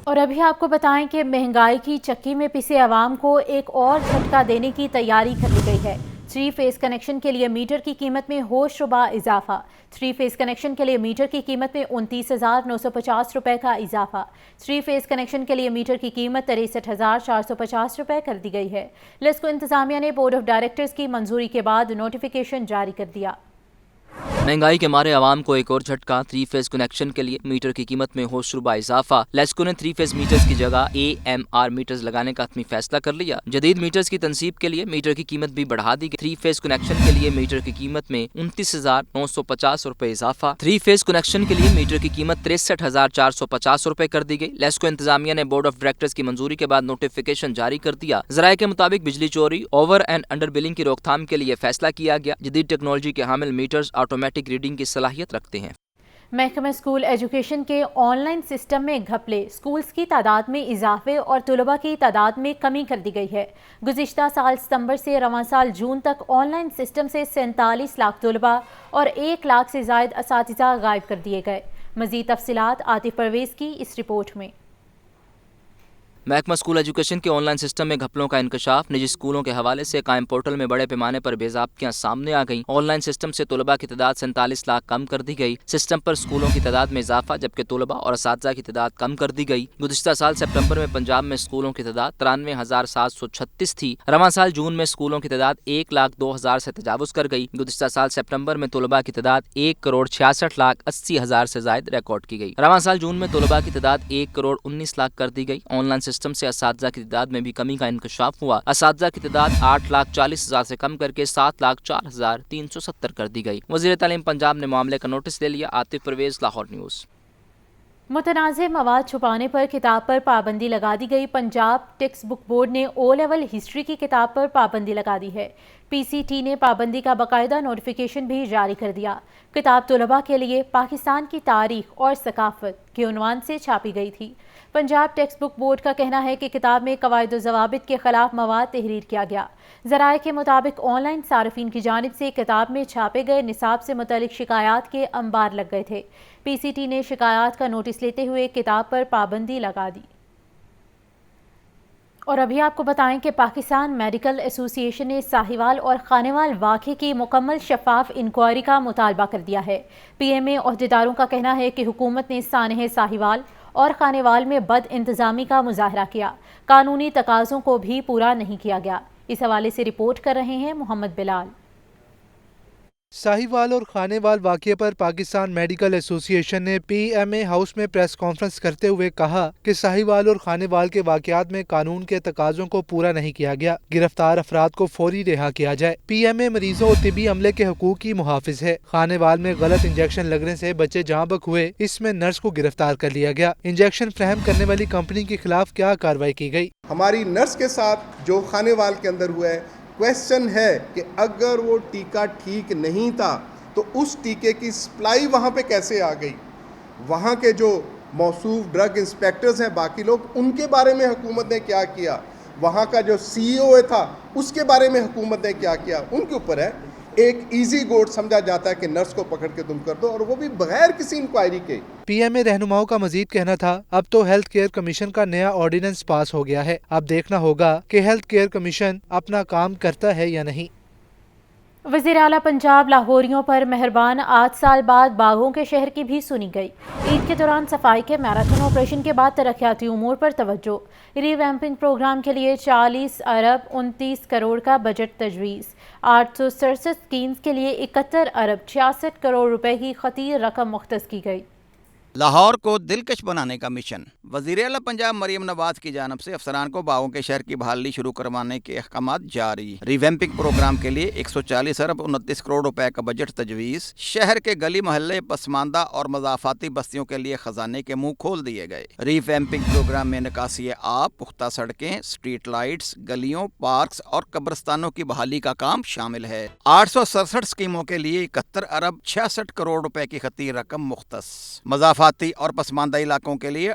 اور ابھی آپ کو بتائیں کہ مہنگائی کی چکی میں پسے عوام کو ایک اور جھٹکا دینے کی تیاری کر لی گئی ہے۔ 3 فیز کنیکشن کے لیے میٹر کی قیمت میں ہوش ربا اضافہ۔ 3 فیز کنیکشن کے لیے میٹر کی قیمت میں 29,950 روپے کا اضافہ۔ 3 فیز کنیکشن کے لیے میٹر کی قیمت 63,450 روپے کر دی گئی ہے۔ لیسکو انتظامیہ نے بورڈ آف ڈائریکٹرز کی منظوری کے بعد نوٹیفیکیشن جاری کر دیا۔ مہنگائی کے مارے عوام کو ایک اور جھٹکا۔ 3 فیز کنیکشن کے لیے میٹر کی قیمت میں ہوش ربا اضافہ۔ لیسکو نے 3 فیز میٹرز کی جگہ AMR میٹرز لگانے کا حتمی فیصلہ کر لیا۔ جدید میٹرز کی تنصیب کے لیے میٹر کی قیمت بھی بڑھا دی گئی۔ 3 فیز کنیکشن کے لیے میٹر کی قیمت میں 29,950 روپے اضافہ۔ 3 فیز کنیکشن کے لیے میٹر کی قیمت 63,450 روپے کر دی گئی۔ لیسکو انتظامیہ نے بورڈ آف ڈائریکٹرز کی منظوری کے بعد نوٹیفیکیشن جاری کر دیا۔ ذرائع کے مطابق بجلی چوری، اوور اینڈ انڈر بلنگ کی روک تھام کے لیے فیصلہ کیا گیا۔ جدید ٹیکنالوجی کے حامل میٹرز آٹومیٹک ریڈنگ کی صلاحیت رکھتے ہیں۔ محکمہ اسکول ایجوکیشن کے آن لائن سسٹم میں گھپلے، اسکولز کی تعداد میں اضافے اور طلباء کی تعداد میں کمی کر دی گئی ہے۔ گزشتہ سال ستمبر سے رواں سال جون تک آن لائن سسٹم سے 47 لاکھ طلباء اور 1 لاکھ سے زائد اساتذہ غائب کر دیے گئے۔ مزید تفصیلات عاطف پرویز کی اس رپورٹ میں۔ محکمہ اسکول ایجوکیشن کے آن لائن سسٹم میں گھپلوں کا انکشاف۔ نجی اسکولوں کے حوالے سے قائم پورٹل میں بڑے پیمانے پر بے ضابطگیاں سامنے آ گئیں۔ آن لائن سسٹم سے طلباء کی تعداد 47 لاکھ کم کر دی گئی۔ سسٹم پر اسکولوں کی تعداد میں اضافہ جبکہ طلباء اور اساتذہ کی تعداد کم کر دی گئی۔ گزشتہ سال سپٹمبر میں پنجاب میں اسکولوں کی تعداد 93,736 تھی۔ رواں سال جون میں اسکولوں کی تعداد 1,02,000 سے تجاوز کر گئی۔ گزشتہ سال سپٹمبر میں طلباء کی تعداد 1,66,80,000 سے زائد ریکارڈ کی گئی۔ رواں سال جون میں طلباء کی تعداد 1,19,00,000 کر دی گئی۔ آن لائن سسٹم سے اساتذہ کی تعداد میں بھی کمی کا انکشاف ہوا۔ اساتذہ کی تعداد 8,40,000 سے کم کر کے 7,04,370 کر دی گئی۔ وزیر تعلیم پنجاب نے معاملے کا نوٹس لے لیا۔ عاطف پرویز، لاہور نیوز۔ متنازع مواد چھپانے پر کتاب پر پابندی لگا دی گئی۔ پنجاب ٹیکسٹ بک بورڈ نے او لیول ہسٹری کی کتاب پر پابندی لگا دی ہے۔ PCT نے پابندی کا باقاعدہ نوٹیفیکیشن بھی جاری کر دیا۔ کتاب طلباء کے لیے پاکستان کی تاریخ اور ثقافت کے عنوان سے چھاپی گئی تھی۔ پنجاب ٹیکسٹ بک بورڈ کا کہنا ہے کہ کتاب میں قواعد و ضوابط کے خلاف مواد تحریر کیا گیا۔ ذرائع کے مطابق آن لائن صارفین کی جانب سے کتاب میں چھاپے گئے نصاب سے متعلق شکایات کے انبار لگ گئے تھے۔ PCT نے شکایات کا نوٹس لیتے ہوئے کتاب پر پابندی لگا دی۔ اور ابھی آپ کو بتائیں کہ پاکستان میڈیکل ایسوسی ایشن نے ساہیوال اور خانیوال واقعے کی مکمل شفاف انکوائری کا مطالبہ کر دیا ہے۔ PMA عہدیداروں کا کہنا ہے کہ حکومت نے سانحہ ساہیوال اور خانیوال میں بد انتظامی کا مظاہرہ کیا، قانونی تقاضوں کو بھی پورا نہیں کیا گیا۔ اس حوالے سے رپورٹ کر رہے ہیں محمد بلال۔ ساہیوال اور خانیوال واقعے پر پاکستان میڈیکل ایسوسی ایشن نے PMA ہاؤس میں پریس کانفرنس کرتے ہوئے کہا کہ ساہیوال اور خانیوال کے واقعات میں قانون کے تقاضوں کو پورا نہیں کیا گیا، گرفتار افراد کو فوری رہا کیا جائے۔ PMA مریضوں اور طبی عملے کے حقوق کی محافظ ہے۔ خانیوال میں غلط انجیکشن لگنے سے بچے جاں بحق ہوئے، اس میں نرس کو گرفتار کر لیا گیا۔ انجیکشن فراہم کرنے والی کمپنی کے خلاف کیا کارروائی کی گئی؟ ہماری نرس کے ساتھ جو خانیوال کے اندر ہوا ہے، کویسچن ہے کہ اگر وہ ٹیکہ ٹھیک نہیں تھا تو اس ٹیکے کی سپلائی وہاں پہ کیسے آ گئی؟ وہاں کے جو موصوف ڈرگ انسپیکٹرز ہیں، باقی لوگ، ان کے بارے میں حکومت نے کیا کیا؟ وہاں کا جو CEO تھا اس کے بارے میں حکومت نے کیا کیا؟ ان کے اوپر ہے۔ ایک ایزی گوٹ سمجھا جاتا ہے کہ نرس کو پکڑ کے تم کر دو، اور وہ بھی بغیر کسی انکوائری کے۔ PMA رہنماؤں کا مزید کہنا تھا اب تو ہیلتھ کیئر کمیشن کا نیا آرڈیننس پاس ہو گیا ہے، اب دیکھنا ہوگا کہ ہیلتھ کیئر کمیشن اپنا کام کرتا ہے یا نہیں۔ وزیر اعلیٰ پنجاب لاہوریوں پر مہربان، 8 سال بعد باغوں کے شہر کی بھی سنی گئی۔ عید کے دوران صفائی کے میراتھن آپریشن کے بعد ترقیاتی امور پر توجہ۔ ری-ویمپنگ پروگرام کے لیے 40 ارب 29 کروڑ کا بجٹ تجویز۔ 867 اسکیمز کے لیے 71 ارب 66 کروڑ روپے کی خطیر رقم مختص کی گئی۔ لاہور کو دلکش بنانے کا مشن۔ وزیر اعلیٰ پنجاب مریم نواز کی جانب سے افسران کو باغوں کے شہر کی بحالی شروع کروانے کے احکامات جاری۔ ریویمپنگ پروگرام کے لیے 140 ارب 29 کروڑ روپے کا بجٹ تجویز۔ شہر کے گلی محلے، پسماندہ اور مضافاتی بستیوں کے لیے خزانے کے منہ کھول دیے گئے۔ ریویمپنگ پروگرام میں نکاسی آب، پختہ سڑکیں، اسٹریٹ لائٹس، گلیوں، پارکس اور قبرستانوں کی بحالی کا کام شامل ہے۔ 867 اسکیموں کے لیے 71 ارب 66 کروڑ روپے کی خطیر رقم مختص۔ مضافاتی اور پسماندہ علاقوں کے لیے